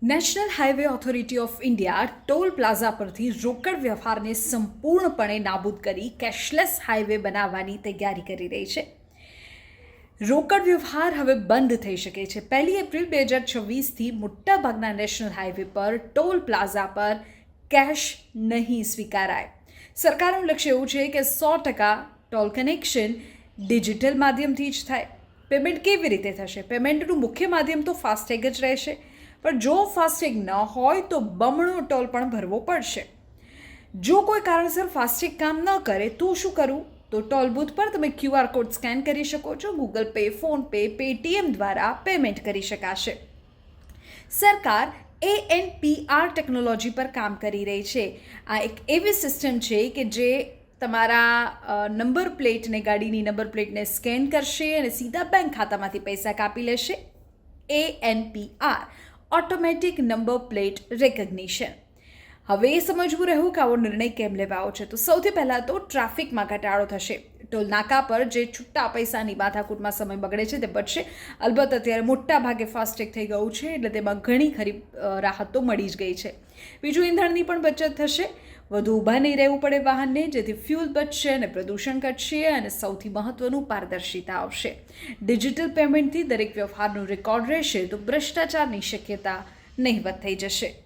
National highway authority of India toll plaza પરથી રોકડ વ્યવહારને સંપૂર્ણપણે નાબૂદ કરી કેશલેસ હાઈવે બનાવવાની તૈયારી કરી રહી છે. રોકડ વ્યવહાર હવે બંધ થઈ શકે છે. 1 એપ્રિલ 2026થી મોટાભાગના નેશનલ હાઈવે પર ટોલ પ્લાઝા પર કેશ નહીં સ્વીકારાય. સરકારનું લક્ષ્ય એવું છે કે 100% ટોલ કનેક્શન ડિજિટલ માધ્યમથી જ થાય. પેમેન્ટ કેવી રીતે થશે? પેમેન્ટનું મુખ્ય માધ્યમ તો ફાસ્ટેગ જ રહેશે, પણ જો ફાસ્ટેગ ન હોય તો બમણો ટોલ પણ ભરવો પડશે. જો કોઈ કારણસર ફાસ્ટેગ કામ ન કરે તો શું કરવું? તો ટોલ બૂથ પર તમે QR કોડ સ્કેન કરી શકો છો. ગૂગલ પે, ફોનપે, પેટીએમ દ્વારા પેમેન્ટ કરી શકાશે. સરકાર ANPR ટેકનોલોજી પર કામ કરી રહી છે. આ એક એવી સિસ્ટમ છે કે જે તમારા નંબર પ્લેટને, ગાડીની નંબર પ્લેટને સ્કેન કરશે અને સીધા બેંક ખાતામાંથી પૈસા કાપી લેશે. ANPR, automatic number plate recognition. હવે એ સમજવું રહ્યું કે આવો નિર્ણય કેમ લેવાયો છે. તો સૌથી પહેલાં તો ટ્રાફિકમાં ઘટાડો થશે. ટોલ નાકા પર જે છૂટા પૈસાની માથાકૂટમાં સમય બગડે છે તે બચશે. અલબત્ત અત્યારે મોટા ભાગે ફાસ્ટેગ થઈ ગયું છે એટલે તેમાં ઘણી ખરી રાહત તો મળી જ ગઈ છે. બીજું, ઈંધણની પણ બચત થશે. વધુ ઊભા નહીં રહેવું પડે વાહનને, જેથી ફ્યુલ બચશે અને પ્રદૂષણ ઘટશે. અને સૌથી મહત્ત્વનું, પારદર્શિતા આવશે. ડિજિટલ પેમેન્ટથી દરેક વ્યવહારનું રેકોર્ડ રહેશે તો ભ્રષ્ટાચારની શક્યતા નહિવત થઈ જશે.